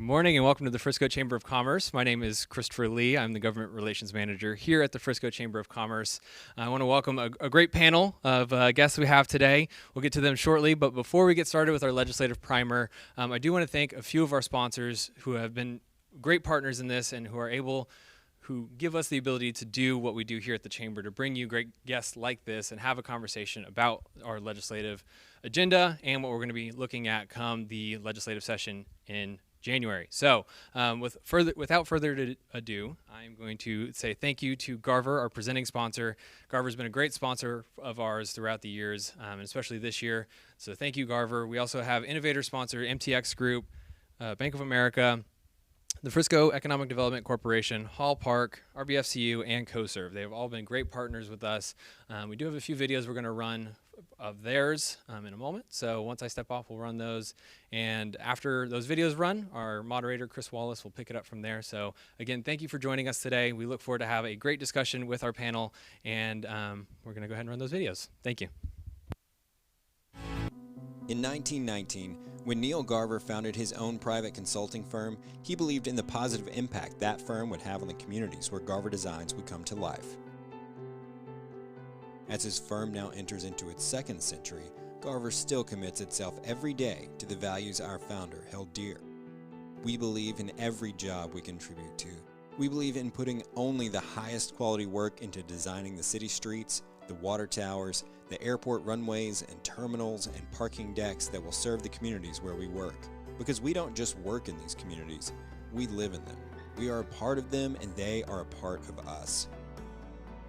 morning and welcome to the Frisco Chamber of Commerce. My name is Christopher Lee. I'm the Government Relations Manager here at the Frisco Chamber of Commerce. I want to welcome a great panel of guests we have today. We'll get to them shortly, but before we get started with our legislative primer, I do want to thank a few of our sponsors who have been great partners in this and who give us the ability to do what we do here at the Chamber, to bring you great guests like this and have a conversation about our legislative agenda and what we're going to be looking at come the legislative session in January. So without further ado, I'm going to say thank you to Garver, our presenting sponsor. Garver's been a great sponsor of ours throughout the years, and especially this year. So thank you, Garver. We also have innovator sponsor MTX Group, Bank of America, the Frisco Economic Development Corporation, Hall Park, RBFCU, and CoServe. They have all been great partners with us. We do have a few videos we're going to run of theirs in a moment. So once I step off, we'll run those. And after those videos run, our moderator, Chris Wallace, will pick it up from there. So again, thank you for joining us today. We look forward to have a great discussion with our panel. And we're going to go ahead and run those videos. Thank you. In 1919, when Neil Garver founded his own private consulting firm, he believed in the positive impact that firm would have on the communities where Garver designs would come to life. As his firm now enters into its second century, Garver still commits itself every day to the values our founder held dear. We believe in every job we contribute to. We believe in putting only the highest quality work into designing the city streets, the water towers, the airport runways and terminals and parking decks that will serve the communities where we work. Because we don't just work in these communities, we live in them. We are a part of them and they are a part of us.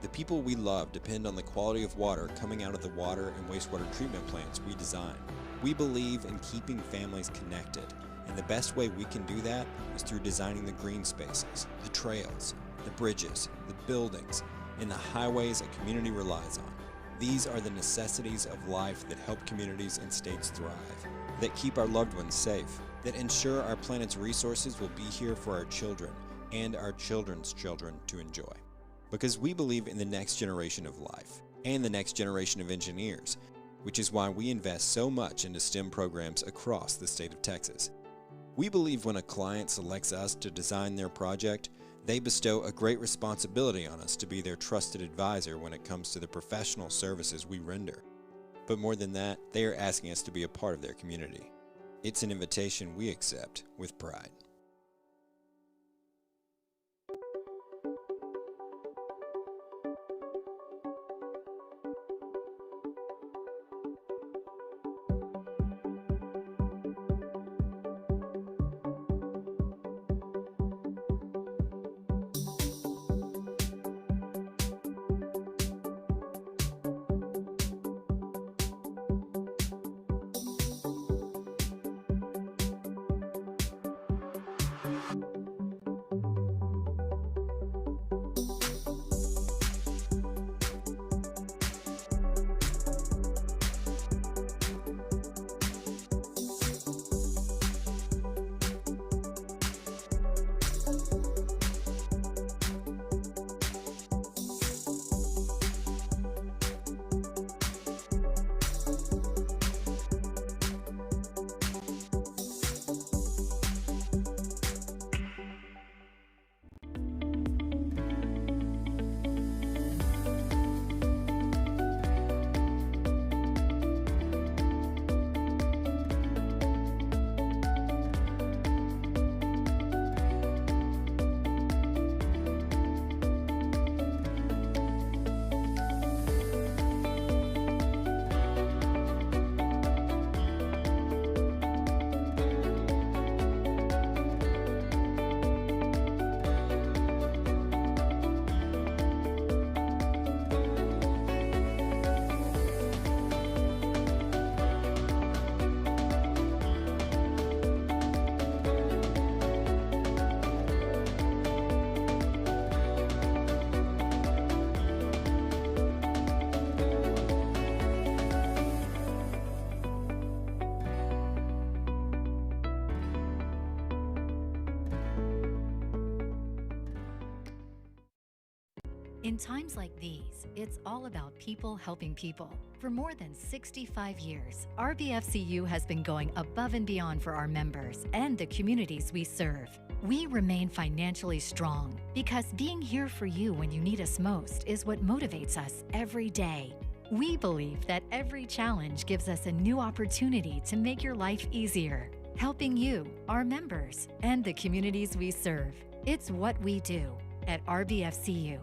The people we love depend on the quality of water coming out of the water and wastewater treatment plants we design. We believe in keeping families connected, and the best way we can do that is through designing the green spaces, the trails, the bridges, the buildings, and the highways a community relies on. These are the necessities of life that help communities and states thrive, that keep our loved ones safe, that ensure our planet's resources will be here for our children and our children's children to enjoy. Because we believe in the next generation of life and the next generation of engineers, which is why we invest so much into STEM programs across the state of Texas. We believe when a client selects us to design their project, they bestow a great responsibility on us to be their trusted advisor when it comes to the professional services we render. But more than that, they are asking us to be a part of their community. It's an invitation we accept with pride. In times like these, it's all about people helping people. For more than 65 years, RBFCU has been going above and beyond for our members and the communities we serve. We remain financially strong because being here for you when you need us most is what motivates us every day. We believe that every challenge gives us a new opportunity to make your life easier, helping you, our members, and the communities we serve. It's what we do at RBFCU.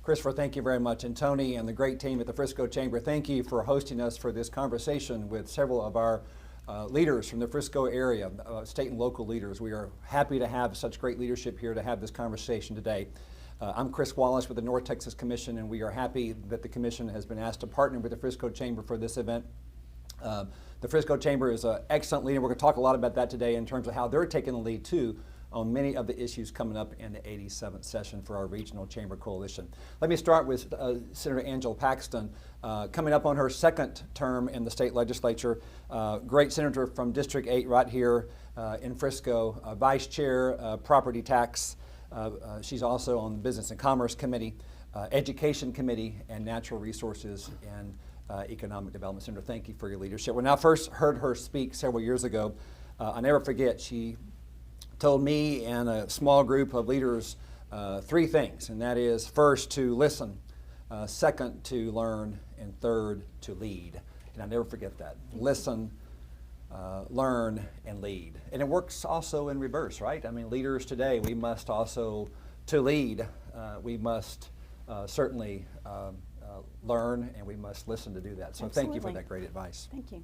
Christopher, thank you very much. And Tony and the great team at the Frisco Chamber, thank you for hosting us for this conversation with several of our leaders from the Frisco area, state and local leaders. We are happy to have such great leadership here to have this conversation today. I'm Chris Wallace with the North Texas Commission, and we are happy that the Commission has been asked to partner with the Frisco Chamber for this event. The Frisco Chamber is an excellent leader. We're going to talk a lot about that today in terms of how they're taking the lead too on many of the issues coming up in the 87th session for our Regional Chamber Coalition. Let me start with Senator Angela Paxton, coming up on her second term in the state legislature. Great senator from District 8 right here in Frisco, Vice Chair, Property Tax. She's also on the Business and Commerce Committee, Education Committee, and Natural Resources and Economic Development. Senator, thank you for your leadership. When I first heard her speak several years ago, I never forget, she told me and a small group of leaders three things, and that is first, to listen, second, to learn, and third, to lead. And I never forget that. Listen, learn, and lead. And it works also in reverse, right? I mean, leaders today, we must also, to lead, we must certainly learn, and we must listen to do that. So Absolutely. Thank you for that great advice. Thank you.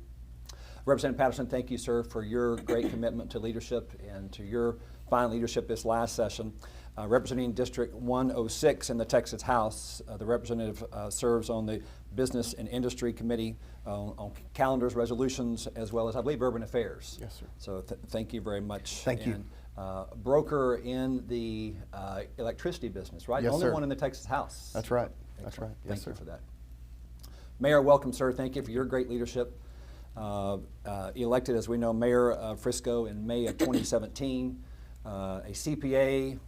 Representative Patterson, thank you, sir, for your great commitment to leadership and to your fine leadership this last session. Representing District 106 in the Texas House, the representative serves on the Business and Industry Committee on calendars, resolutions, as well as, I believe, Urban Affairs. Yes, sir. So thank you very much. Thank you. Broker in the electricity business, right? Yes, Only sir. one in the Texas House. That's right. Excellent. That's right. Thank Yes, you sir. for that. Mayor, welcome, sir. Thank you for your great leadership. Elected, as we know, mayor of Frisco in May of 2017, a CPA,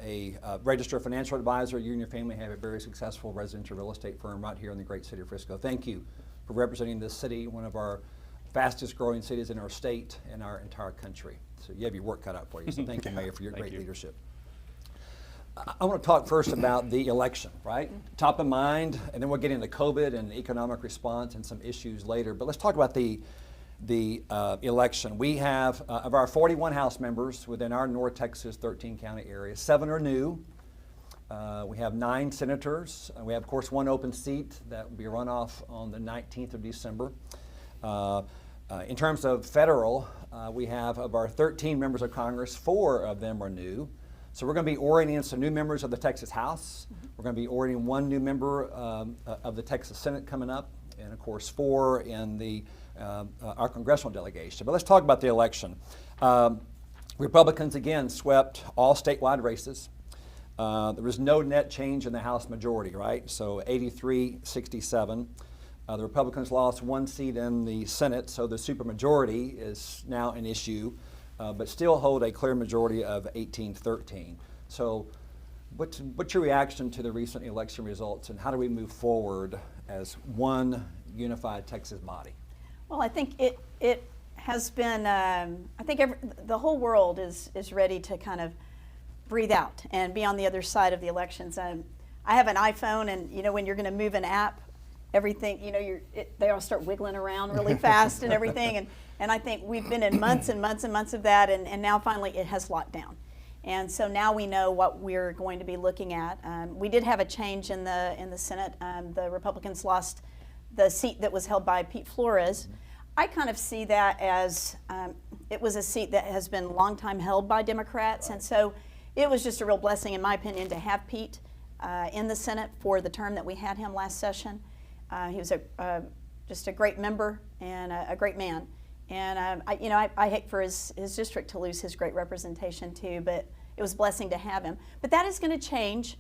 a registered financial advisor. You and your family have a very successful residential real estate firm right here in the great city of Frisco. Thank you for representing this city, one of our fastest growing cities in our state and our entire country. So you have your work cut out for you. So thank you, Mayor, for your great leadership. I want to talk first about the election, right? Top of mind, and then we'll get into COVID and economic response and some issues later. But let's talk about the election. We have, of our 41 House members within our North Texas 13 county area, 7 are new. We have 9 senators. We have, of course, 1 open seat that will be runoff on the 19th of December. In terms of federal, we have, of our 13 members of Congress, 4 of them are new. So we're going to be orienting some new members of the Texas House. We're going to be orienting 1 new member of the Texas Senate coming up, and of course 4 in the our congressional delegation. But let's talk about the election. Republicans again swept all statewide races. There was no net change in the House majority, right? So 83-67. The Republicans lost 1 seat in the Senate, so the supermajority is now an issue. But still hold a clear majority of 18-13. So what's your reaction to the recent election results, and how do we move forward as one unified Texas body? Well, I think it has been, I think the whole world is ready to kind of breathe out and be on the other side of the elections. I have an iPhone, and you know, when you're going to move an app everything, they all start wiggling around really fast and everything. And I think we've been in months and months and months of that, and now finally it has locked down. And so now we know what we're going to be looking at. We did have a change in the Senate. The Republicans lost the seat that was held by Pete Flores. I kind of see that as it was a seat that has been long time held by Democrats, and so it was just a real blessing, in my opinion, to have Pete in the Senate for the term that we had him last session. He was just a great member and a great man. And I hate for his district to lose his great representation too, but it was a blessing to have him. But that is going to change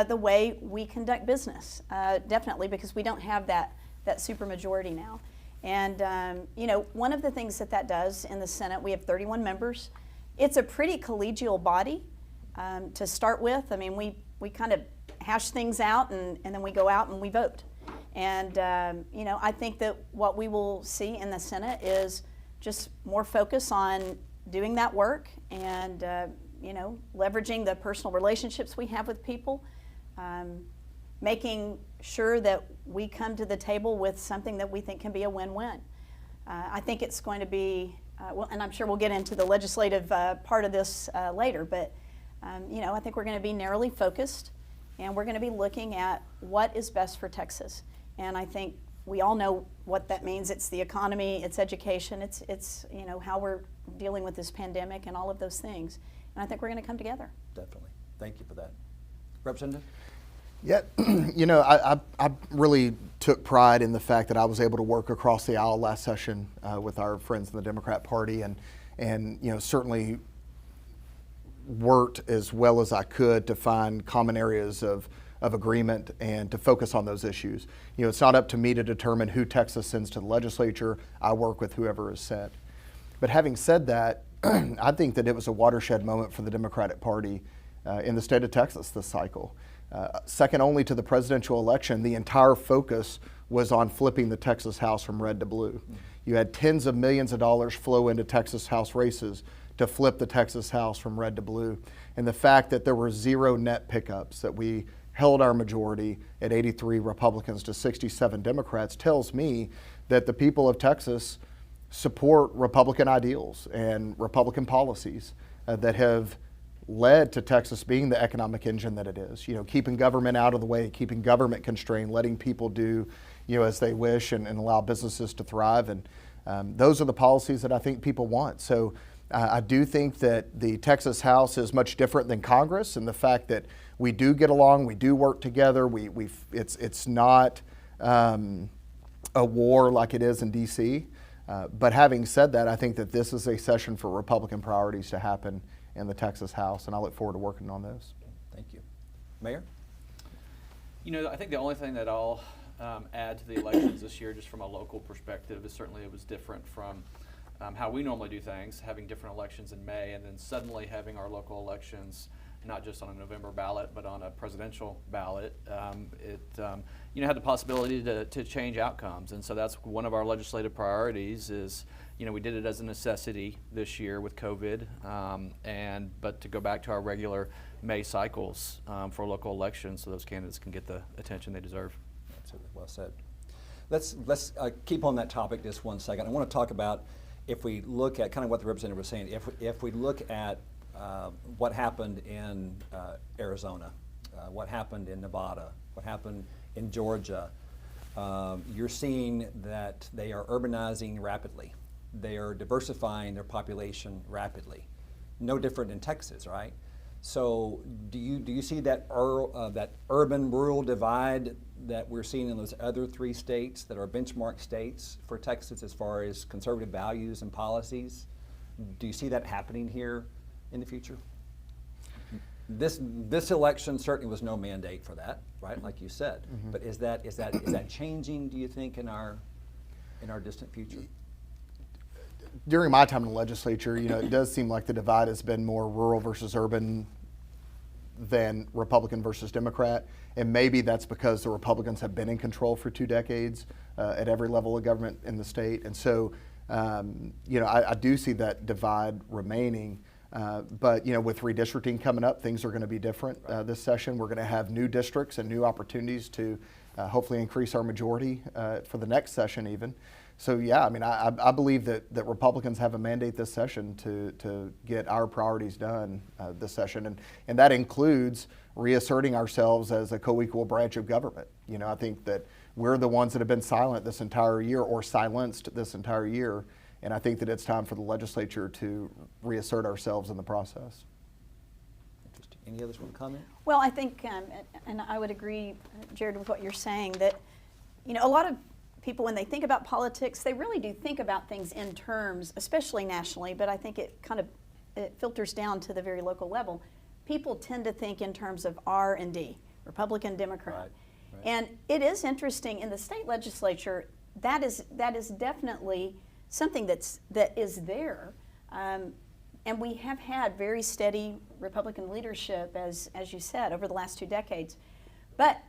the way we conduct business, definitely, because we don't have that supermajority now. And one of the things that does in the Senate, we have 31 members. It's a pretty collegial body to start with. I mean, we kind of hash things out, and then we go out and we vote. And I think that what we will see in the Senate is just more focus on doing that work and leveraging the personal relationships we have with people, making sure that we come to the table with something that we think can be a win-win. I think it's going to be, and I'm sure we'll get into the legislative part of this later, but I think we're going to be narrowly focused, and we're going to be looking at what is best for Texas. And I think we all know what that means. It's the economy, it's education, it's how we're dealing with this pandemic and all of those things. And I think we're going to come together. Definitely. Thank you for that. Representative? Yeah, I really took pride in the fact that I was able to work across the aisle last session with our friends in the Democrat Party, and certainly worked as well as I could to find common areas of agreement and to focus on those issues. It's not up to me to determine who Texas sends to the legislature. I work with whoever is sent. But having said that, I think that it was a watershed moment for the Democratic Party in the state of Texas this cycle. Second only to the presidential election, the entire focus was on flipping the Texas House from red to blue. You had tens of millions of dollars flow into Texas House races to flip the Texas House from red to blue. And the fact that there were zero net pickups, that we held our majority at 83 Republicans to 67 Democrats, tells me that the people of Texas support Republican ideals and Republican policies that have led to Texas being the economic engine that it is. Keeping government out of the way, keeping government constrained, letting people do as they wish, and allow businesses to thrive. And those are the policies that I think people want. So I do think that the Texas House is much different than Congress, and the fact that we do get along, we do work together. It's not a war like it is in D.C. But having said that, I think that this is a session for Republican priorities to happen in the Texas House, and I look forward to working on those. Thank you. Mayor? I think the only thing that I'll add to the elections this year, just from a local perspective, is certainly it was different from how we normally do things, having different elections in May, and then suddenly having our local elections not just on a November ballot, but on a presidential ballot. It had the possibility to change outcomes, and so that's one of our legislative priorities. Is we did it as a necessity this year with COVID, but to go back to our regular May cycles for local elections, so those candidates can get the attention they deserve. Absolutely, well said. Let's keep on that topic just 1 second. I want to talk about, if we look at kind of what the representative was saying, if we look at what happened in Arizona, what happened in Nevada, what happened in Georgia, you're seeing that they are urbanizing rapidly. They are diversifying their population rapidly. No different in Texas, right? So do you see that that urban-rural divide that we're seeing in those other 3 states that are benchmark states for Texas as far as conservative values and policies? Do you see that happening here in the future? This election certainly was no mandate for that, right? Like you said. Mm-hmm. But is that changing, do you think, in our distant future? During my time in the legislature, it does seem like the divide has been more rural versus urban than Republican versus Democrat. And maybe that's because the Republicans have been in control for 2 decades at every level of government in the state. And so, I do see that divide remaining. But with redistricting coming up, things are going to be different this session. We're going to have new districts and new opportunities to hopefully increase our majority for the next session even. So yeah, I believe that Republicans have a mandate this session to get our priorities done this session, and that includes reasserting ourselves as a co-equal branch of government. I think that we're the ones that have been silent this entire year or silenced this entire year, and I think that it's time for the legislature to reassert ourselves in the process. Interesting. Any others want to comment? Well, I think, and I would agree, Jared, with what you're saying, that a lot of people, when they think about politics, they really do think about things in terms, especially nationally, but I think it filters down to the very local level. People tend to think in terms of R&D, Republican, Democrat. Right. And it is interesting in the state legislature, that is definitely something that is there. And we have had very steady Republican leadership, as you said, over the last 2 decades. But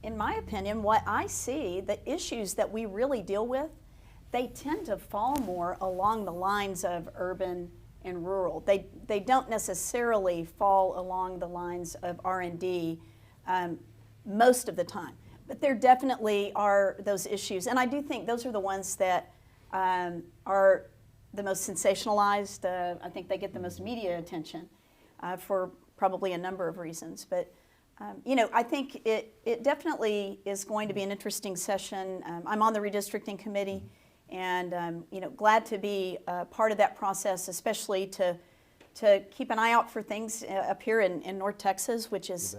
in my opinion, what I see, the issues that we really deal with, they tend to fall more along the lines of urban and rural. They don't necessarily fall along the lines of R&D most of the time. But there definitely are those issues. And I do think those are the ones that are the most sensationalized. I think they get the most media attention for probably a number of reasons. But I think it definitely is going to be an interesting session. I'm on the redistricting committee, and glad to be part of that process, especially to keep an eye out for things up here in North Texas, which is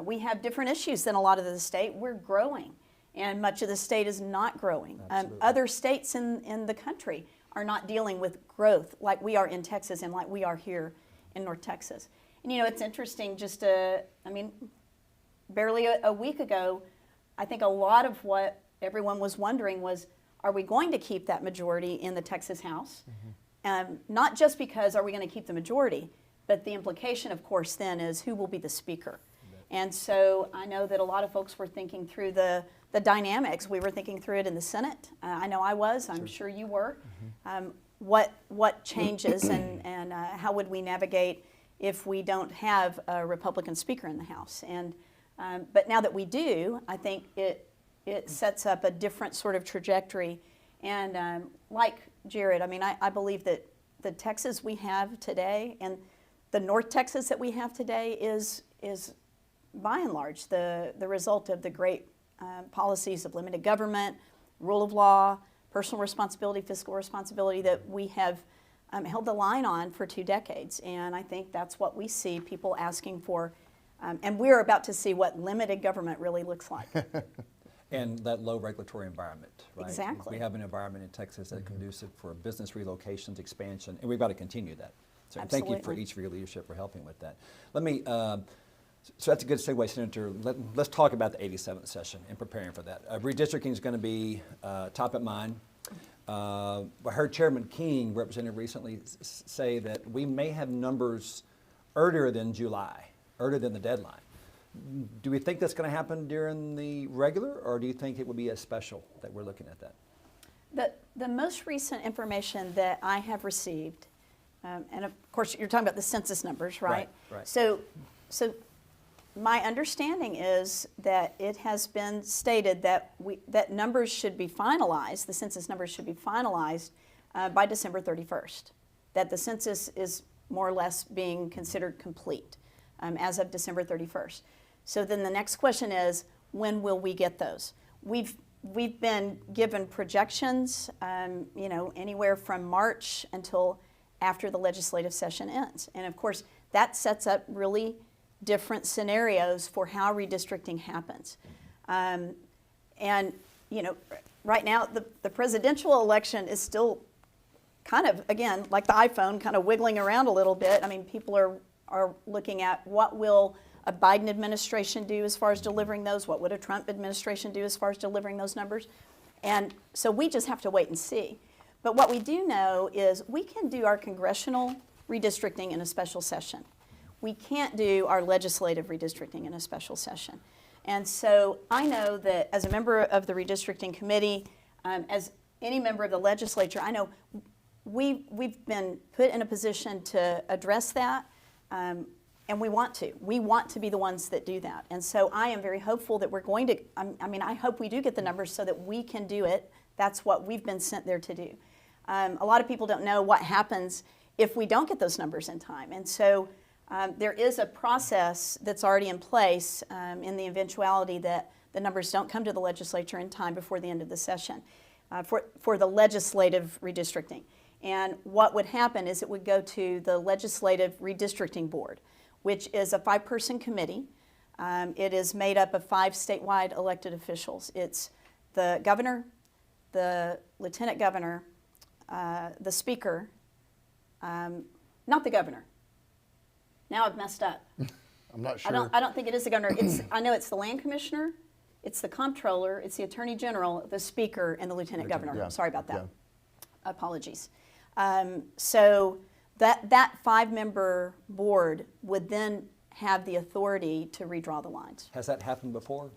we have different issues than a lot of the state. We're growing, and much of the state is not growing. Other states in the country are not dealing with growth like we are in Texas and like we are here in North Texas. And it's interesting, barely a week ago, I think a lot of what everyone was wondering was, are we going to keep that majority in the Texas House? Not just because are we going to keep the majority, but the implication, of course, then is who will be the speaker. And so I know that a lot of folks were thinking through the dynamics. We were thinking through it in the Senate. I know I was. I'm sure you were. What changes and how would we navigate if we don't have a Republican speaker in the House? And but now that we do, I think it sets up a different sort of trajectory. And like Jared, I believe that the Texas we have today and the North Texas that we have today is by and large the result of the great policies of limited government, rule of law, personal responsibility, fiscal responsibility that we have held the line on for 2 decades. And I think that's what we see people asking for. And we're about to see what limited government really looks like. And that low regulatory environment, right? Exactly. We have an environment in Texas that's conducive for business relocations, expansion, and we've got to continue that. So thank you for each of your leadership for helping with that. Let me, so that's a good segue, Senator. Let's talk about the 87th session and preparing for that. Redistricting is going to be top of mind. I heard Chairman King, representative, recently say that we may have numbers earlier than July, earlier than the deadline. Do we think that's going to happen during the regular, or do you think it would be a special that we're looking at that? The most recent information that I have received, and of course you're talking about the census numbers, right? Right. So my understanding is that it has been stated that that numbers should be finalized, the census numbers should be finalized by December 31st, that the census is more or less being considered complete as of December 31st. So then the next question is, when will we get those? We've been given projections, anywhere from March until after the legislative session ends. And of course, that sets up really different scenarios for how redistricting happens. And, right now, the presidential election is still kind of, again, like the iPhone, kind of wiggling around a little bit. People are looking at what will a Biden administration do as far as delivering those? What would a Trump administration do as far as delivering those numbers? And so we just have to wait and see. But what we do know is we can do our congressional redistricting in a special session. We can't do our legislative redistricting in a special session. And so I know that as a member of the redistricting committee, as any member of the legislature, I know we've been put in a position to address that, and we want to. We want to be the ones that do that. And so I am very hopeful that we're going to, I hope we do get the numbers so that we can do it. That's what we've been sent there to do. A lot of people don't know what happens if we don't get those numbers in time. And so there is a process that's already in place in the eventuality that the numbers don't come to the legislature in time before the end of the session for the legislative redistricting. And what would happen is it would go to the Legislative Redistricting Board, which is a 5-person committee. It is made up of 5 statewide elected officials. It's the governor, the lieutenant governor, the speaker, not the governor. Now I've messed up. I'm not sure. I don't think it is the governor. I know it's the land commissioner, it's the comptroller, it's the attorney general, the speaker, and the lieutenant governor. Yeah. Sorry about that. Yeah. Apologies. So that 5-member board would then have the authority to redraw the lines. Has that happened before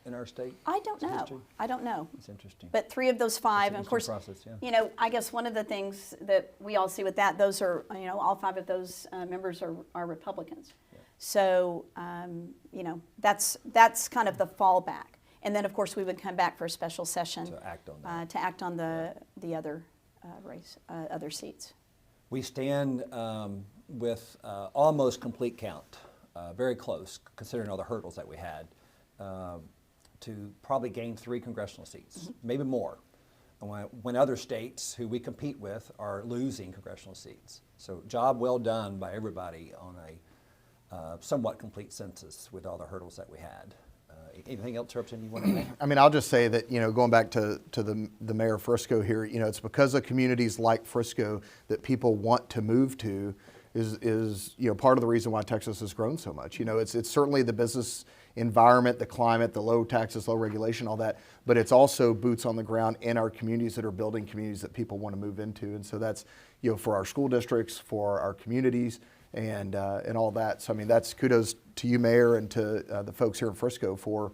in our state? I don't know. History? I don't know. It's interesting. But 3 of those 5, an and of course, interesting process, yeah. you know, I guess one of the things that we all see with that, those are, you know, all 5 of those members are Republicans. Yeah. So, you know, that's kind of the fallback. And then, of course, we would come back for a special session To act on that. to act on the other other seats. We stand with almost complete count, very close, considering all the hurdles that we had, to probably gain 3 congressional seats, maybe more, when other states who we compete with are losing congressional seats. So job well done by everybody on a somewhat complete census with all the hurdles that we had. Anything else, Representative, you want to add? I mean, I'll just say that, you know, going back to the mayor of Frisco here, you know, it's because of communities like Frisco that people want to move to is you know, part of the reason why Texas has grown so much. You know, it's certainly the business environment, the climate, the low taxes, low regulation, all that, but it's also boots on the ground in our communities that are building communities that people want to move into. And so that's, you know, for our school districts, for our communities, and all that. So I mean, that's kudos to you, Mayor, and to the folks here in Frisco for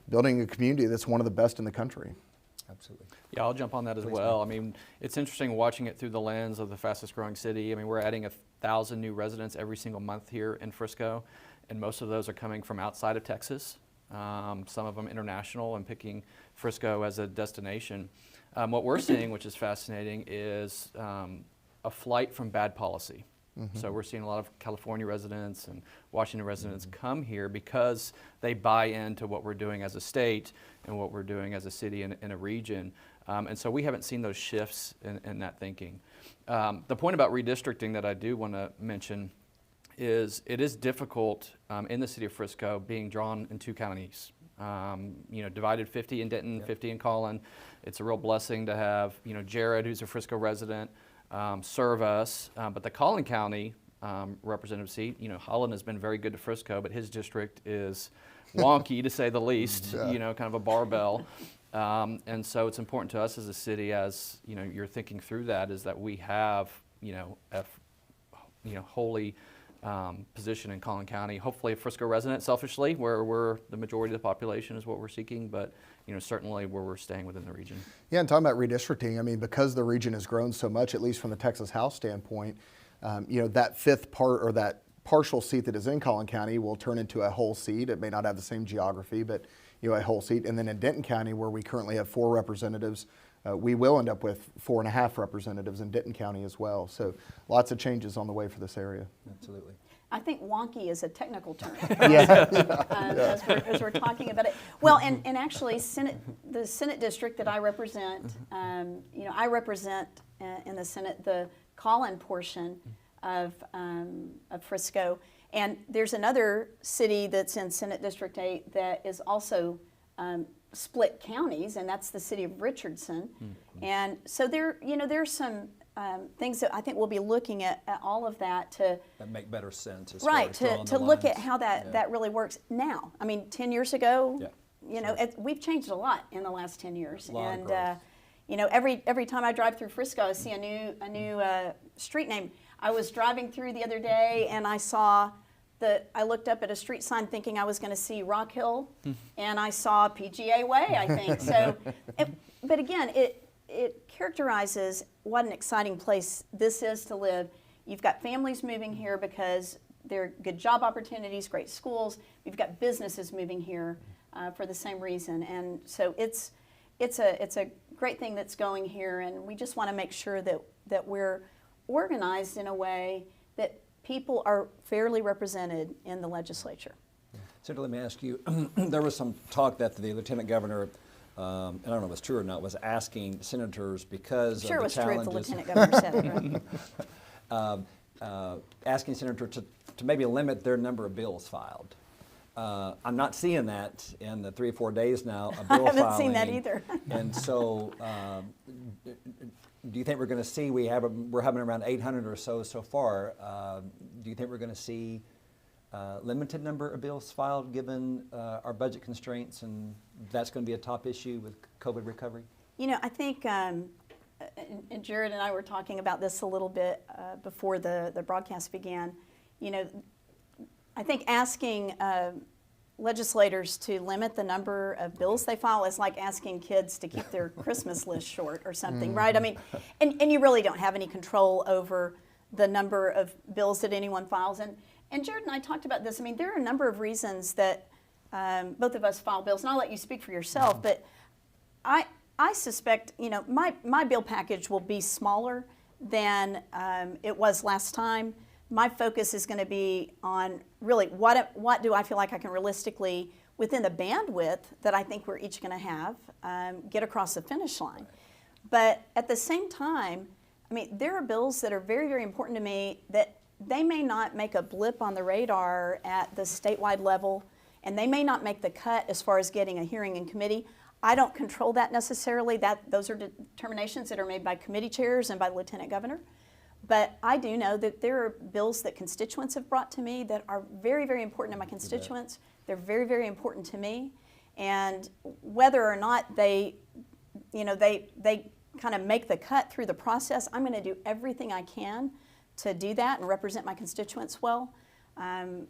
building a community that's one of the best in the country. Absolutely. Yeah, I'll jump on that as well. I mean, it's interesting watching it through the lens of the fastest growing city. I mean, we're adding 1,000 new residents every single month here in Frisco, and most of those are coming from outside of Texas. Some of them international, and picking Frisco as a destination. What we're seeing, which is fascinating, is a flight from bad policy. So we're seeing a lot of California residents and Washington residents come here because they buy into what we're doing as a state and what we're doing as a city in a region. And so we haven't seen those shifts in that thinking. The point about redistricting that I do want to mention is it is difficult in the city of Frisco being drawn in 2 counties. You know, divided 50 in Denton, 50 in Collin. It's a real blessing to have, you know, Jared, who's a Frisco resident, serve us, but the Collin County representative seat, you know, Holland has been very good to Frisco, but his district is wonky to say the least, you know, kind of a barbell. And so it's important to us as a city, as, you know, you're thinking through that, is that we have, you know, wholly position in Collin County. Hopefully a Frisco resident, selfishly, where we're the majority of the population is what we're seeking, but you know, certainly where we're staying within the region. Yeah, and talking about redistricting, I mean, because the region has grown so much, at least from the Texas House standpoint, you know, that 5th part or that partial seat that is in Collin County will turn into a whole seat. It may not have the same geography, but you know, a whole seat. And then in Denton County, where we currently have 4 representatives, we will end up with 4.5 representatives in Denton County as well. So lots of changes on the way for this area. Absolutely. I think wonky is a technical term. Yeah. As we're talking about it. Well, and actually, the Senate district that I represent, you know, I represent in the Senate the Collin portion of Frisco, and there's another city that's in Senate District 8 that is also split counties, and that's the city of Richardson. And so there's some things that I think we'll be looking at all of that to make better sense. As right, far as to look at lines. how that really works now. I mean, 10 years ago, Yeah, you know, we've changed a lot in the last 10 years. A lot of And growth. you know, every time I drive through Frisco, I see a new street name. I was driving through the other day, and I looked up at a street sign thinking I was going to see Rock Hill, and I saw PGA Way, I think. So, but again, it characterizes what an exciting place this is to live. You've got families moving here because there are good job opportunities, great schools. We've got businesses moving here for the same reason, and so it's a great thing that's going here, and we just want to make sure that we're organized in a way that people are fairly represented in the legislature. Senator, let me ask you, there was some talk that the Lieutenant Governor, and I don't know if it's true or not, was asking senators because Sure, of it was the true if challenges. the Lieutenant Governor said it, right? Asking senators to maybe limit their number of bills filed. I'm not seeing that in the 3 or 4 days now of bill I haven't seen that filing. either. And so, do you think we're going to see, we're having around 800 or so far, do you think we're going to see limited number of bills filed given our budget constraints, and that's going to be a top issue with COVID recovery? You know, I think, and Jared and I were talking about this a little bit before the broadcast began. You know, I think asking legislators to limit the number of bills they file is like asking kids to keep their Christmas list short or something, right? I mean, and you really don't have any control over the number of bills that anyone files. And Jared and I talked about this. I mean, there are a number of reasons that both of us file bills, and I'll let you speak for yourself, but I suspect, you know, my bill package will be smaller than it was last time. My focus is going to be on really what do I feel like I can realistically, within the bandwidth that I think we're each going to have, get across the finish line. But at the same time, I mean, there are bills that are very, very important to me that they may not make a blip on the radar at the statewide level, and they may not make the cut as far as getting a hearing in committee. I don't control that necessarily. Those are determinations that are made by committee chairs and by the Lieutenant Governor. But I do know that there are bills that constituents have brought to me that are very, very important to my constituents. They're very, very important to me. And whether or not they kind of make the cut through the process, I'm going to do everything I can to do that and represent my constituents well. The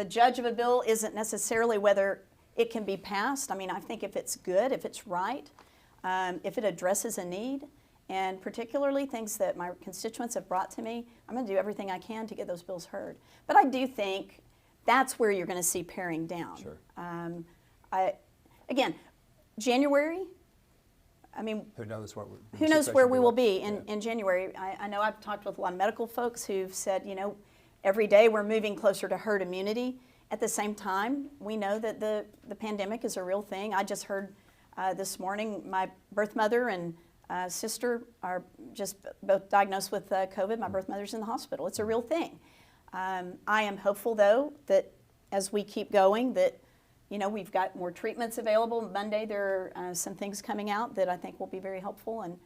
judge of a bill isn't necessarily whether it can be passed. I mean, I think if it's good, if it's right, if it addresses a need, and particularly things that my constituents have brought to me, I'm going to do everything I can to get those bills heard. But I do think that's where you're going to see paring down. Sure. Again, January, I mean, Who knows where we will be in January. I know I've talked with a lot of medical folks who've said, you know, every day we're moving closer to herd immunity. At the same time, we know that the pandemic is a real thing. I just heard this morning my birth mother and sister are just both diagnosed with COVID. My birth mother's in the hospital. It's a real thing. I am hopeful, though, that as we keep going, that, you know, we've got more treatments available. Monday there are some things coming out that I think will be very helpful. And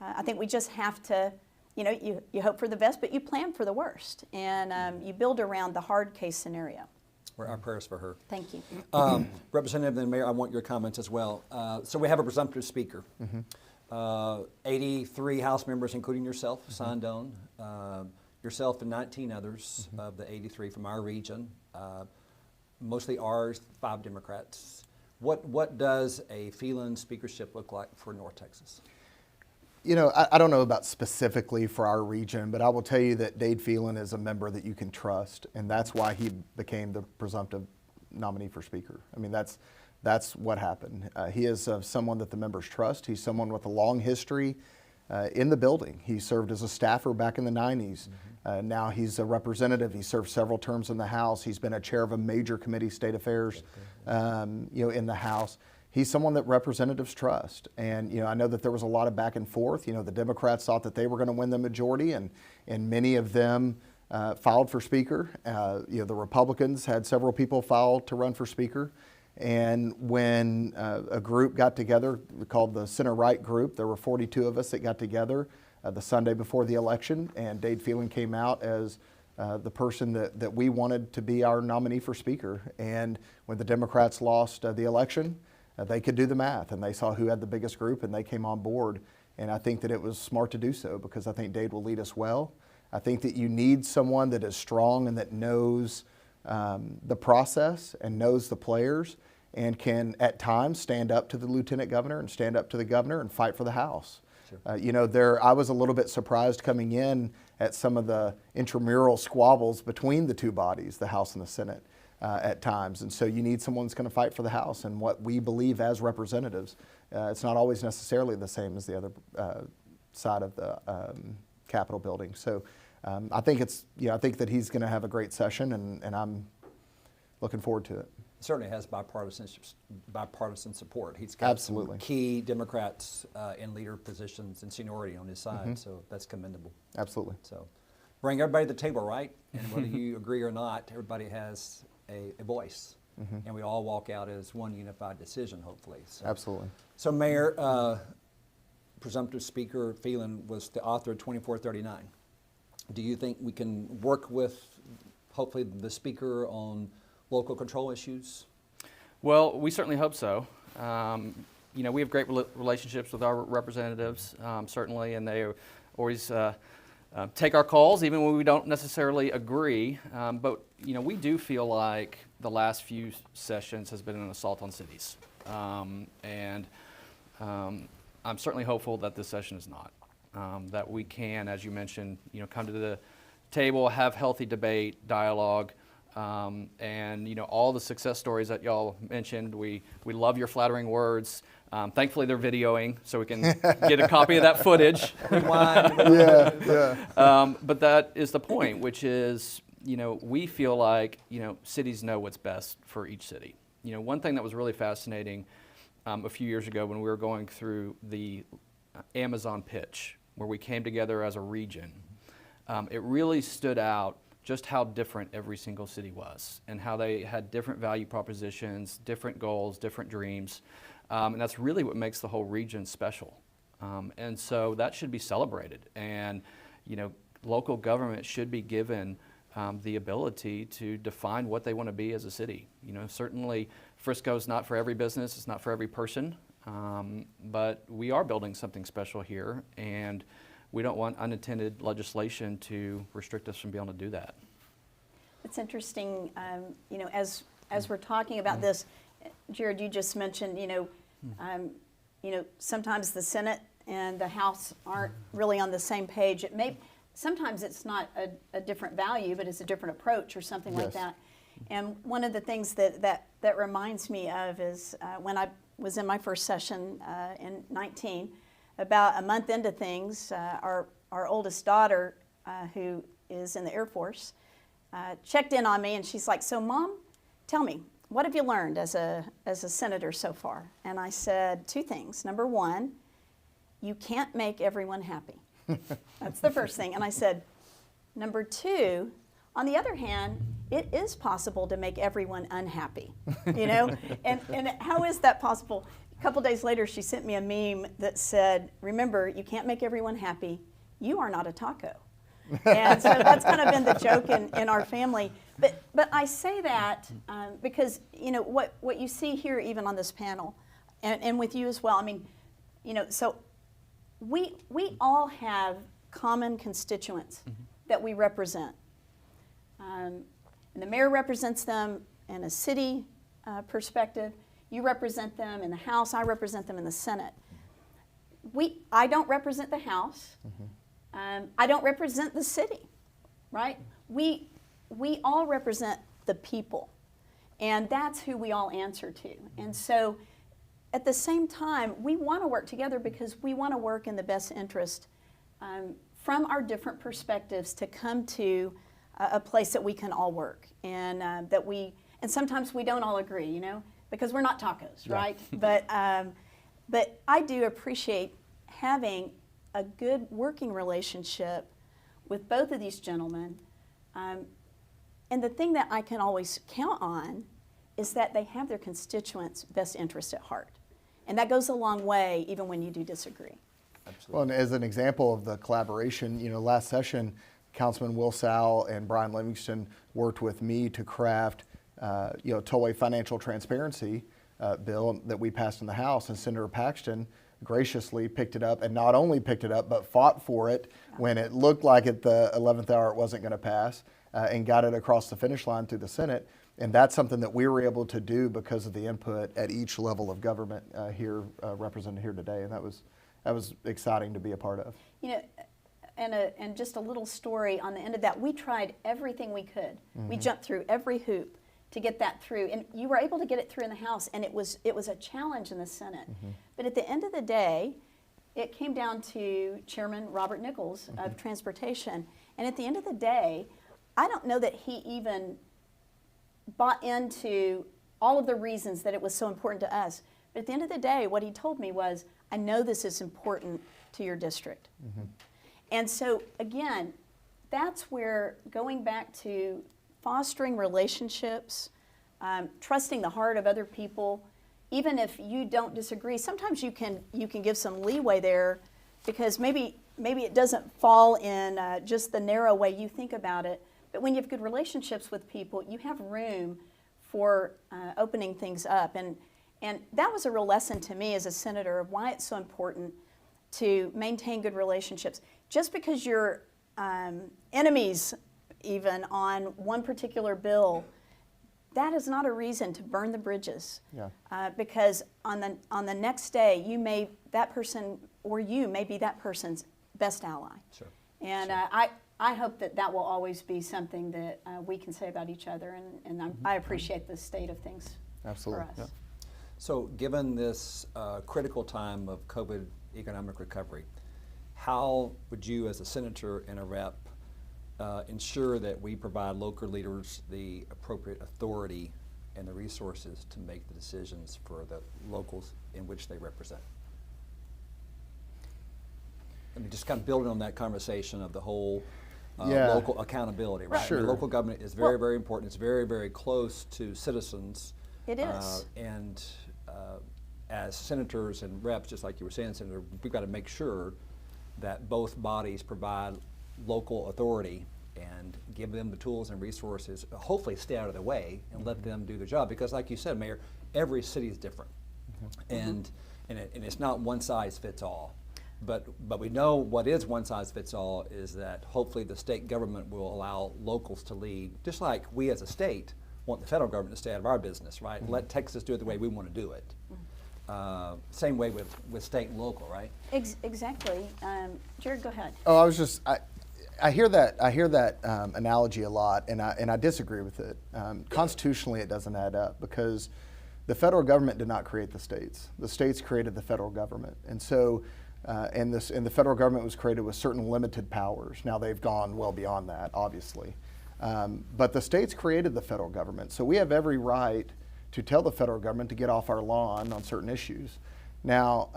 I think we just have to, you know, you hope for the best, but you plan for the worst. And you build around the hard case scenario. Our prayers for her. Thank you. Representative and Mayor, I want your comments as well. So we have a presumptive speaker. 83 House members, including yourself, signed on. Yourself and 19 others of the 83 from our region, mostly ours, 5 Democrats. What does a Phelan speakership look like for North Texas? You know, I don't know about specifically for our region, but I will tell you that Dade Phelan is a member that you can trust, and that's why he became the presumptive nominee for Speaker. I mean, that's what happened. He is someone that the members trust. He's someone with a long history in the building. He served as a staffer back in the 90s. Now he's a representative. He served several terms in the House. He's been a chair of a major committee, State Affairs, in the House. He's someone that representatives trust. And, you know, I know that there was a lot of back and forth. You know, the Democrats thought that they were going to win the majority, and many of them filed for Speaker. You know, the Republicans had several people file to run for Speaker. And when a group got together called the Center-Right Group, there were 42 of us that got together the Sunday before the election, and Dade Phelan came out as the person that we wanted to be our nominee for Speaker. And when the Democrats lost the election, they could do the math, and they saw who had the biggest group, and they came on board. And I think that it was smart to do so, because I think Dade will lead us well. I think that you need someone that is strong and that knows the process and knows the players. and can at times stand up to the lieutenant governor and stand up to the governor and fight for the House. Sure. You know, I was a little bit surprised coming in at some of the intramural squabbles between the two bodies, the House and the Senate, at times. And so you need someone that's going to fight for the House and what we believe as representatives. It's not always necessarily the same as the other side of the Capitol building. So I think I think that he's going to have a great session, and I'm looking forward to it. Certainly has bipartisan support. He's got Absolutely. some key Democrats in leader positions and seniority on his side, so that's commendable. Absolutely. So bring everybody to the table, right? And whether you agree or not, everybody has a voice, and we all walk out as one unified decision, hopefully. So, Absolutely. So Mayor, presumptive speaker Phelan was the author of 2439. Do you think we can work with, hopefully, the speaker on local control issues? Well, we certainly hope so. You know, we have great relationships with our representatives, certainly, and they always take our calls, even when we don't necessarily agree. But, you know, we do feel like the last few sessions has been an assault on cities. And I'm certainly hopeful that this session is not. That we can, as you mentioned, you know, come to the table, have healthy debate, dialogue, and, you know, all the success stories that y'all mentioned. We love your flattering words. Thankfully, they're videoing, so we can get a copy of that footage. But that is the point, which is, you know, we feel like, you know, cities know what's best for each city. You know, one thing that was really fascinating a few years ago when we were going through the Amazon pitch, where we came together as a region, it really stood out just how different every single city was and how they had different value propositions, different goals, different dreams. And that's really what makes the whole region special. And so that should be celebrated. And, you know, local government should be given the ability to define what they want to be as a city. You know, certainly Frisco is not for every business, it's not for every person, but we are building something special here, and we don't want unintended legislation to restrict us from being able to do that. It's interesting, you know, as we're talking about this, Jared, you just mentioned, you know, sometimes the Senate and the House aren't really on the same page. Sometimes it's not a different value, but it's a different approach or something like that. And one of the things that reminds me of is when I was in my first session in 19, about a month into things, our oldest daughter, who is in the Air Force, checked in on me, and she's like, "So, Mom, tell me, what have you learned as a senator so far?" And I said 2 things. Number 1, you can't make everyone happy. That's the first thing. And I said, number 2, on the other hand, it is possible to make everyone unhappy, you know? and how is that possible? A couple days later, she sent me a meme that said, "Remember, you can't make everyone happy. You are not a taco." And so that's kind of been the joke in our family. But I say that because, you know, what you see here even on this panel, and with you as well, I mean, you know, so we all have common constituents that we represent. And the mayor represents them in a city perspective. You represent them in the House. I represent them in the Senate. I don't represent the House. I don't represent the city, right? We all represent the people, and that's who we all answer to. And so at the same time, we want to work together because we want to work in the best interest from our different perspectives to come to a place that we can all work, and and sometimes we don't all agree, you know, because we're not tacos, right? But I do appreciate having a good working relationship with both of these gentlemen. And the thing that I can always count on is that they have their constituents' best interest at heart. And that goes a long way even when you do disagree. Absolutely. Well, and as an example of the collaboration, you know, last session, Councilman Will Sal and Brian Livingston worked with me to craft, you know, tollway financial transparency bill that we passed in the House, and Senator Paxton graciously picked it up, and not only picked it up, but fought for it when it looked like at the 11th hour it wasn't going to pass. and got it across the finish line through the Senate. And that's something that we were able to do because of the input at each level of government here represented here today. And that was exciting to be a part of. You know, and just a little story on the end of that, we tried everything we could. We jumped through every hoop to get that through, and you were able to get it through in the House, and it was a challenge in the Senate. But at the end of the day, it came down to Chairman Robert Nichols of Transportation, and at the end of the day, I don't know that he even bought into all of the reasons that it was so important to us. But at the end of the day, what he told me was, I know this is important to your district. And so, again, that's where going back to fostering relationships, trusting the heart of other people, even if you don't disagree, sometimes you can give some leeway there, because maybe it doesn't fall in just the narrow way you think about it. But when you have good relationships with people, you have room for opening things up. And that was a real lesson to me as a senator of why it's so important to maintain good relationships. Just because you're enemies even on one particular bill, that is not a reason to burn the bridges. Because on the next day, that person or you may be that person's best ally. Sure. And I hope that will always be something that we can say about each other, and I appreciate the state of things Absolutely. for us. So given this critical time of COVID economic recovery, how would you as a senator and a rep ensure that we provide local leaders the appropriate authority and the resources to make the decisions for the locals in which they represent? I mean, just kind of building on that conversation of the whole local accountability, right? Sure. I mean, local government is very, very important. It's very, very close to citizens. It is. And as senators and reps, just like you were saying, Senator, we've got to make sure that both bodies provide local authority and give them the tools and resources, hopefully stay out of the way and let them do their job. Because like you said, Mayor, every city is different. And it's not one size fits all. But we know what is one size fits all is that hopefully the state government will allow locals to lead, just like we as a state want the federal government to stay out of our business, right? Let Texas do it the way we want to do it. Same way with state and local, right? Exactly. Jared, go ahead. Oh, I was just I hear that analogy a lot, and I disagree with it. Constitutionally, it doesn't add up because the federal government did not create the states. The states created the federal government, and so and the federal government was created with certain limited powers. Now they've gone well beyond that, obviously, but the states created the federal government, so we have every right to tell the federal government to get off our lawn on certain issues. Now,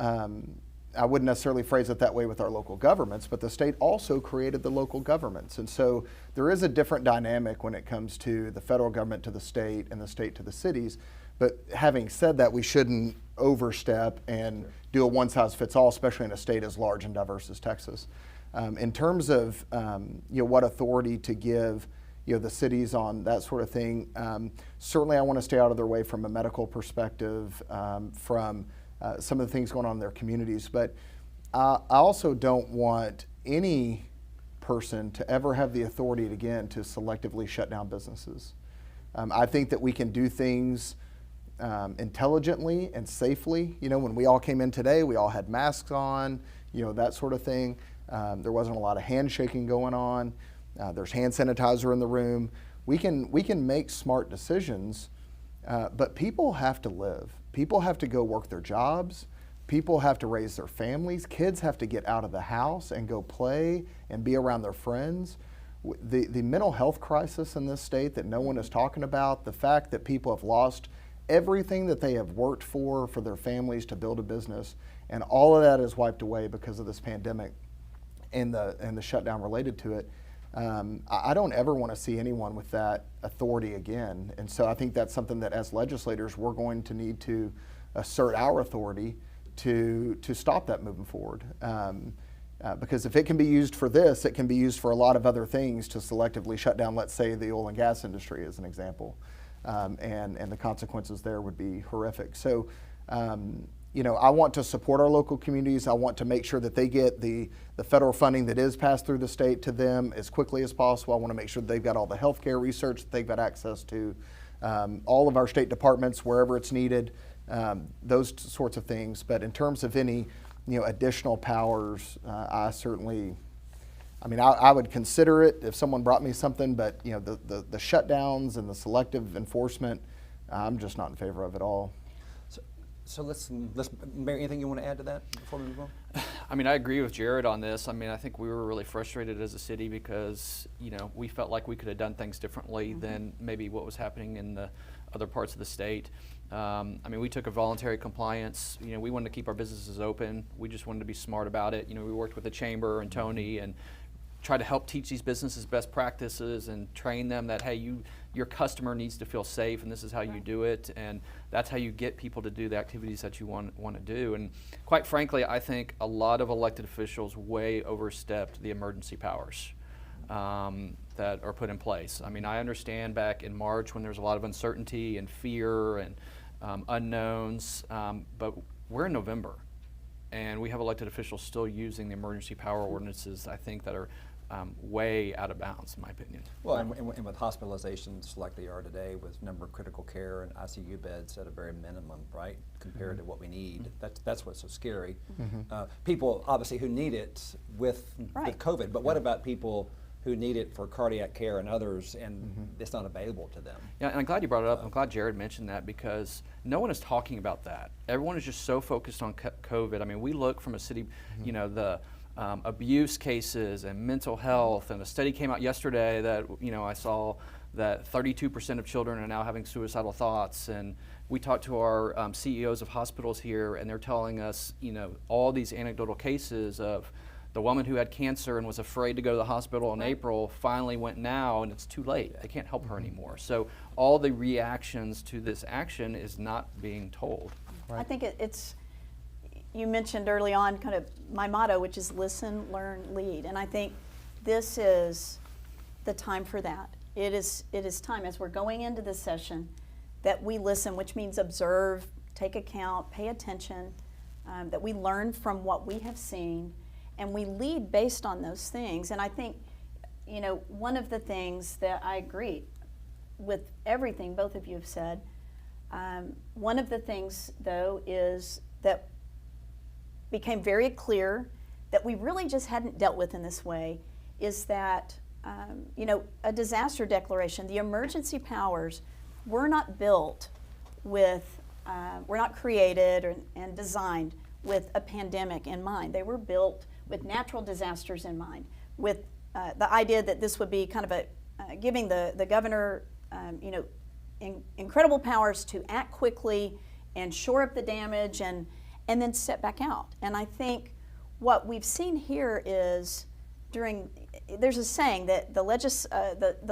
I wouldn't necessarily phrase it that way with our local governments, but the state also created the local governments. And so there is a different dynamic when it comes to the federal government to the state and the state to the cities. But having said that, we shouldn't overstep and do a one-size-fits-all, especially in a state as large and diverse as Texas. In terms of what authority to give the cities on that sort of thing, certainly I want to stay out of their way from a medical perspective, from some of the things going on in their communities. But I also don't want any person to ever have the authority again to selectively shut down businesses. I think that we can do things intelligently and safely. When we all came in today, we all had masks on, that sort of thing. There wasn't a lot of handshaking going on. There's hand sanitizer in the room. We can make smart decisions, but people have to live. People have to go work their jobs. People have to raise their families. Kids have to get out of the house and go play and be around their friends. The mental health crisis in this state that no one is talking about, the fact that people have lost everything that they have worked for their families to build a business, and all of that is wiped away because of this pandemic and the shutdown related to it. I don't ever want to see anyone with that authority again. And so I think that's something that as legislators we're going to need to assert our authority to stop that moving forward. Because if it can be used for this, it can be used for a lot of other things to selectively shut down, let's say, the oil and gas industry as an example. And the consequences there would be horrific. So I want to support our local communities. I want to make sure that they get the federal funding that is passed through the state to them as quickly as possible. I want to make sure that they've got all the healthcare research that they've got access to, all of our state departments wherever it's needed, those sorts of things. But in terms of any, additional powers, I would consider it if someone brought me something, but the shutdowns and the selective enforcement, I'm just not in favor of at all. So let's Mayor, anything you want to add to that before we move on? I agree with Jared on this. I think we were really frustrated as a city because, we felt like we could have done things differently than maybe what was happening in the other parts of the state. We took a voluntary compliance. We wanted to keep our businesses open. We just wanted to be smart about it. We worked with the chamber and Tony and try to help teach these businesses best practices and train them that, hey, your customer needs to feel safe, and this is how you do it, and that's how you get people to do the activities that you want to do. And quite frankly, I think a lot of elected officials way overstepped the emergency powers that are put in place. I understand back in March when there's a lot of uncertainty and fear and unknowns, but we're in November, and we have elected officials still using the emergency power ordinances, I think, that are way out of bounds, in my opinion. Well, and with hospitalizations like they are today, with number of critical care and ICU beds at a very minimum, right, compared to what we need, that's what's so scary. People, obviously, who need it with COVID, but what about people who need it for cardiac care and others, and it's not available to them? Yeah, and I'm glad you brought it up. I'm glad Jared mentioned that because no one is talking about that. Everyone is just so focused on COVID. We look from a city, the abuse cases and mental health, and a study came out yesterday that I saw that 32% of children are now having suicidal thoughts, and we talked to our CEOs of hospitals here, and they're telling us all these anecdotal cases of the woman who had cancer and was afraid to go to the hospital in April finally went now, and it's too late. They can't help her anymore. So all the reactions to this action is not being told. I think it's you mentioned early on kind of my motto, which is listen, learn, lead. And I think this is the time for that. It is time as we're going into this session that we listen, which means observe, take account, pay attention, that we learn from what we have seen, and we lead based on those things. And I think, one of the things that I agree with everything both of you have said, one of the things, though, is that became very clear that we really just hadn't dealt with in this way is that, a disaster declaration, the emergency powers were not built with, were not created and designed with a pandemic in mind. They were built with natural disasters in mind, with the idea that this would be kind of giving the governor, incredible powers to act quickly and shore up the damage and then step back out. And I think what we've seen here is there's a saying that the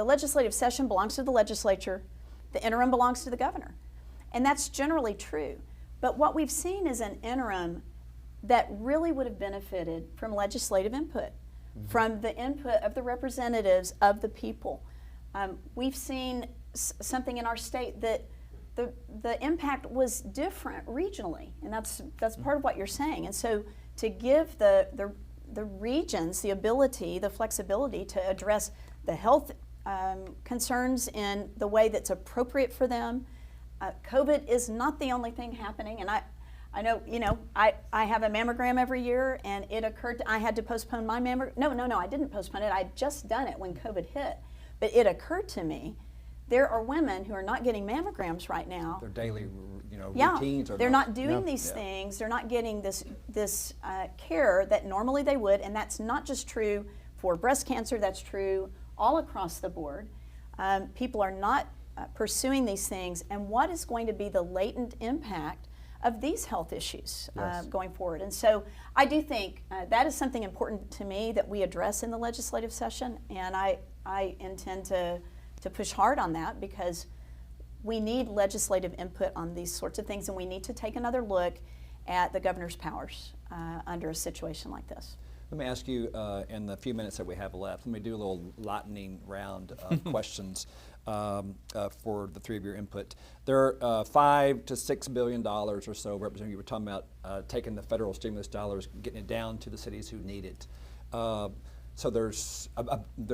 legislative session belongs to the legislature, the interim belongs to the governor. And that's generally true. But what we've seen is an interim that really would have benefited from legislative input, from the input of the representatives of the people. We've seen something in our state that the impact was different regionally, and that's part of what you're saying. And so to give the regions the ability, the flexibility to address the health concerns in the way that's appropriate for them. COVID is not the only thing happening, and I know, I have a mammogram every year, and it occurred I had to postpone my mammogram. No, I didn't postpone it. I'd just done it when COVID hit. But it occurred to me, there are women who are not getting mammograms right now. Their daily, Yeah, routines. they're not doing these things. They're not getting this care that normally they would, and that's not just true for breast cancer. That's true all across the board. People are not pursuing these things, and what is going to be the latent impact of these health issues going forward? And so I do think that is something important to me that we address in the legislative session, and I intend to push hard on that because we need legislative input on these sorts of things, and we need to take another look at the governor's powers under a situation like this. Let me ask you, in the few minutes that we have left, let me do a little lightning round of questions. for the three of your input. There are $5 to $6 billion or so, Representative, you were talking about taking the federal stimulus dollars, getting it down to the cities who need it. So there's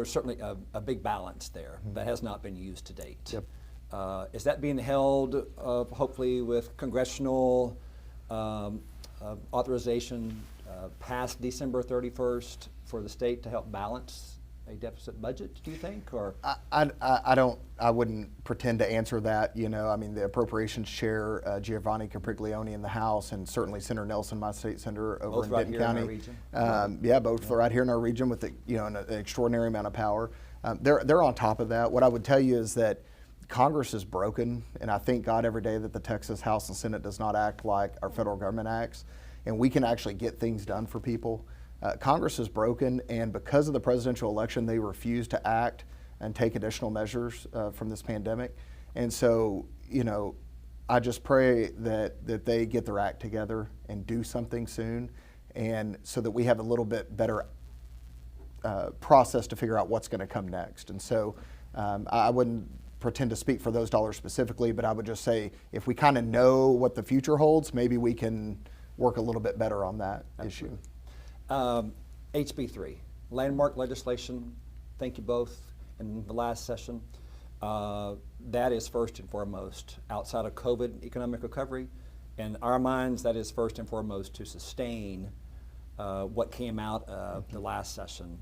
certainly a big balance there that has not been used to date. Yep. Is that being held, hopefully, with congressional authorization past December 31st for the state to help balance a deficit budget, do you think? Or I wouldn't pretend to answer that. You know, I mean, the appropriations chair, Giovanni Capriglione in the House, and certainly Senator Nelson, my state senator over both in right Denton here in County. our region? Yeah, both right here in our region with an extraordinary amount of power. They're on top of that. What I would tell you is that Congress is broken, and I thank God every day that the Texas House and Senate does not act like our federal government acts, and we can actually get things done for people. Congress is broken, and because of the presidential election, they refuse to act and take additional measures from this pandemic. And so, you know, I just pray that they get their act together and do something soon, and so that we have a little bit better process to figure out what's going to come next. And so I wouldn't pretend to speak for those dollars specifically, but I would just say if we kind of know what the future holds, maybe we can work a little bit better on that issue. HB 3, landmark legislation, thank you both, in the last session. That is first and foremost, outside of COVID economic recovery, in our minds, that is first and foremost to sustain what came out of the last session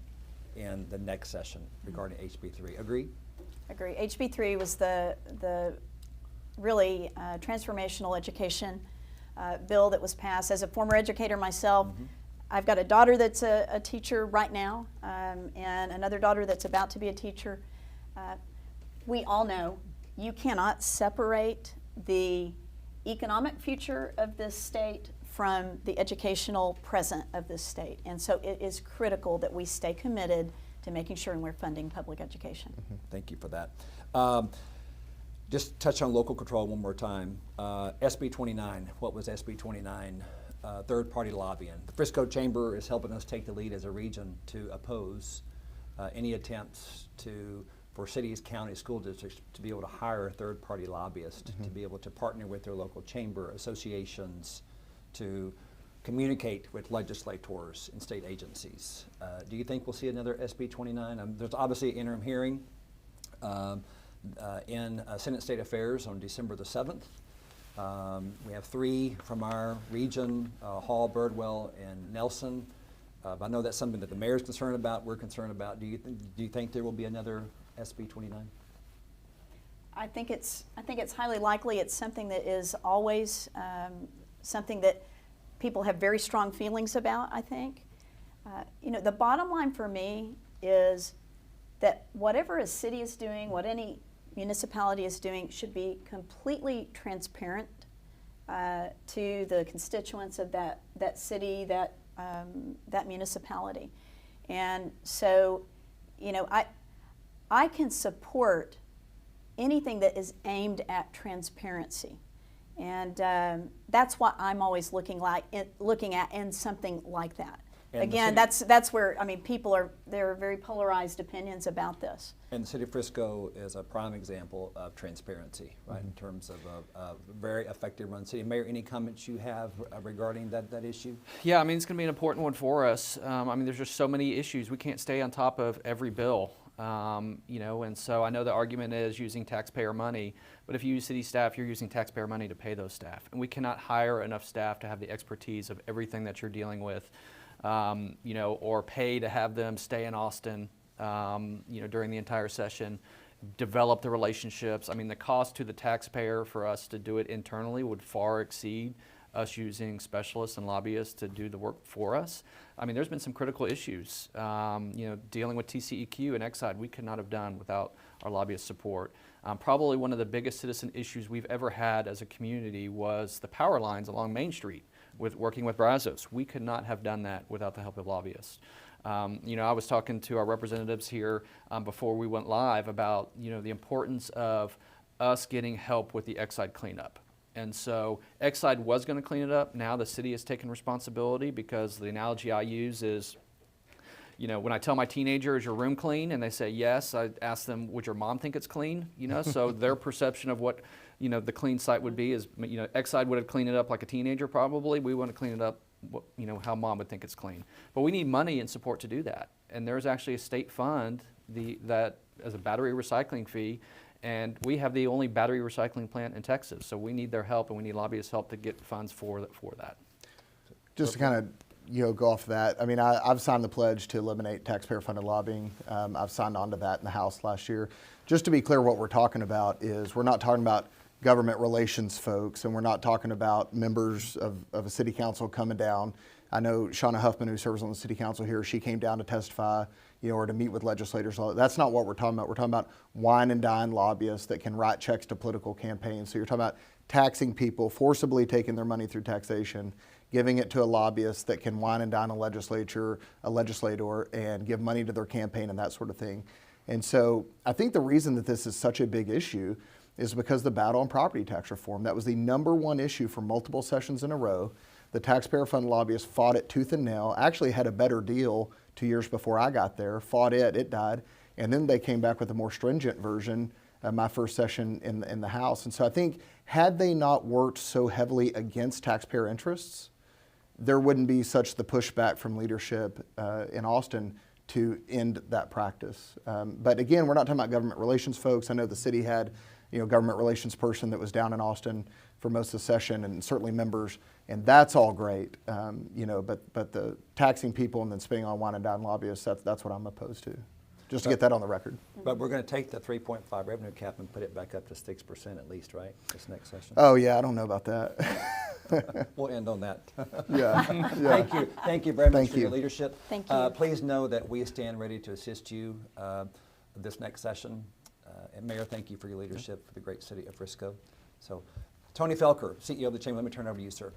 in the next session regarding HB 3. Agree? Agree. HB 3 was the really transformational education bill that was passed. As a former educator myself, I've got a daughter that's a teacher right now, and another daughter that's about to be a teacher. We all know you cannot separate the economic future of this state from the educational present of this state. And so it is critical that we stay committed to making sure we're funding public education. Thank you for that. Just touch on local control one more time. SB 29, what was SB 29? Third-party lobbying. The Frisco Chamber is helping us take the lead as a region to oppose any attempts for cities, counties, school districts to be able to hire a third-party lobbyist, to be able to partner with their local chamber associations, to communicate with legislators and state agencies. Do you think we'll see another SB 29? There's obviously an interim hearing in Senate State Affairs on December the 7th. We have 3 from our region, Hall, Birdwell, and Nelson. I know that's something that the mayor's concerned about, we're concerned about. Do you think there will be another SB 29? I think it's highly likely. It's something that is always something that people have very strong feelings about, I think. You know, the bottom line for me is that whatever a city is doing, what any municipality is doing, should be completely transparent to the constituents of that city, that municipality. And so, you know, I can support anything that is aimed at transparency. And that's what I'm always looking at in something like that. And again, that's where, I mean, there are very polarized opinions about this. And the city of Frisco is a prime example of transparency, right, in terms of a very effective run city. Mayor, any comments you have regarding that issue? Yeah, I mean, it's going to be an important one for us. I mean, there's just so many issues. We can't stay on top of every bill. You know, and so I know the argument is using taxpayer money, but if you use city staff, you're using taxpayer money to pay those staff. And we cannot hire enough staff to have the expertise of everything that you're dealing with, you know, or pay to have them stay in Austin, you know, during the entire session, develop the relationships. I mean, the cost to the taxpayer for us to do it internally would far exceed us using specialists and lobbyists to do the work for us. I mean, there's been some critical issues, you know, dealing with TCEQ and Exide we could not have done without our lobbyist support. Probably one of the biggest citizen issues we've ever had as a community was the power lines along Main Street with working with Brazos. We could not have done that without the help of lobbyists. You know, I was talking to our representatives here before we went live about, you know, the importance of us getting help with the Exide cleanup. And so Exide was going to clean it up. Now the city has taken responsibility because the analogy I use is, when I tell my teenager, is your room clean? And they say yes, I ask them, would your mom think it's clean? So their perception of what, the clean site would be is, X side would have cleaned it up like a teenager probably. We want to clean it up, how mom would think it's clean. But we need money and support to do that. And there's actually a state fund that as a battery recycling fee, and we have the only battery recycling plant in Texas. So we need their help, and we need lobbyists' help to get funds for that. Just to kind of go off of that, I mean, I've signed the pledge to eliminate taxpayer-funded lobbying. I've signed on to that in the House last year. Just to be clear, what we're talking about is we're not talking about government relations folks, and we're not talking about members of a city council coming down. I know Shauna Huffman, who serves on the city council here, she came down to testify, or to meet with legislators. That's not what we're talking about. We're talking about wine and dine lobbyists that can write checks to political campaigns. So you're talking about taxing people, forcibly taking their money through taxation, giving it to a lobbyist that can wine and dine a legislator, and give money to their campaign and that sort of thing. And so I think the reason that this is such a big issue is because the battle on property tax reform. That was the #1 issue for multiple sessions in a row. The taxpayer fund lobbyists fought it tooth and nail, actually had a better deal 2 years before I got there, fought it died, and then they came back with a more stringent version my first session in the House. And so I think had they not worked so heavily against taxpayer interests, there wouldn't be such the pushback from leadership in Austin to end that practice. But again, we're not talking about government relations folks. I know the city had government relations person that was down in Austin for most of the session, and certainly members, and that's all great. But the taxing people and then spending on wine and dine lobbyists, that's what I'm opposed to. Just to get that on the record. But we're going to take the 3.5 revenue cap and put it back up to 6% at least, right? This next session. Oh yeah, I don't know about that. We'll end on that. Yeah. Thank you very much for you. your leadership. Thank you. Please know that we stand ready to assist you this next session. And Mayor, thank you for your leadership for the great city of Frisco. So, Tony Felker, CEO of the Chamber, let me turn it over to you, sir.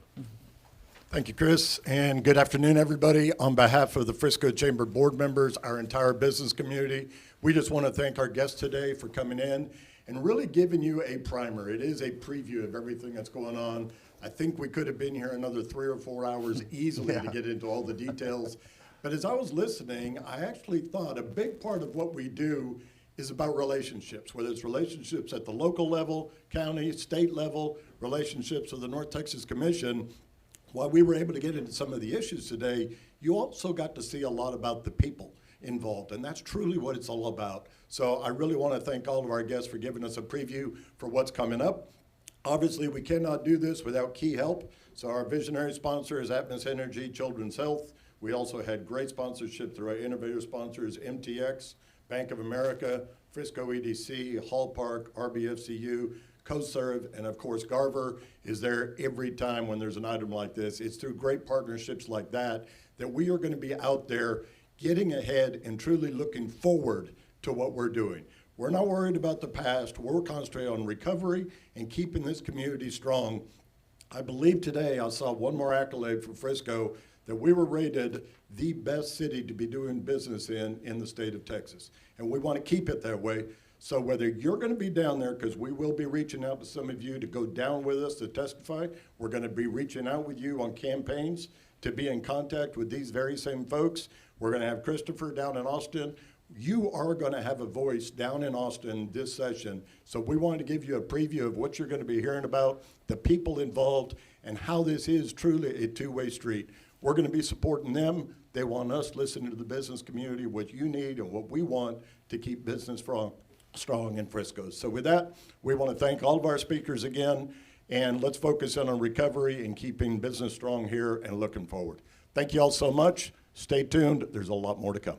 Thank you, Chris, and good afternoon, everybody. On behalf of the Frisco Chamber board members, our entire business community, we just want to thank our guests today for coming in and really giving you a primer. It is a preview of everything that's going on. I think we could have been here another 3 or 4 hours easily to get into all the details. But as I was listening, I actually thought a big part of what we do is about relationships, whether it's relationships at the local level, county, state level, relationships with the North Texas Commission. While we were able to get into some of the issues today, you also got to see a lot about the people involved, and that's truly what it's all about. So I really want to thank all of our guests for giving us a preview for what's coming up. Obviously, we cannot do this without key help. So our visionary sponsor is Atmos Energy, Children's Health. We also had great sponsorship through our innovative sponsors, MTX, Bank of America, Frisco EDC, Hall Park, RBFCU, CoServe, and of course Garver is there every time when there's an item like this. It's through great partnerships like that that we are going to be out there getting ahead and truly looking forward to what we're doing. We're not worried about the past. We're concentrating on recovery and keeping this community strong. I believe today I saw one more accolade for Frisco that we were rated the best city to be doing business in the state of Texas. And we want to keep it that way. So whether you're going to be down there, because we will be reaching out to some of you to go down with us to testify, we're going to be reaching out with you on campaigns to be in contact with these very same folks. We're going to have Christopher down in Austin. You are going to have a voice down in Austin this session. So we wanted to give you a preview of what you're going to be hearing about, the people involved, and how this is truly a two-way street. We're going to be supporting them. They want us listening to the business community, what you need and what we want to keep business strong in Frisco. So with that, we want to thank all of our speakers again, and let's focus in on recovery and keeping business strong here and looking forward. Thank you all so much. Stay tuned. There's a lot more to come.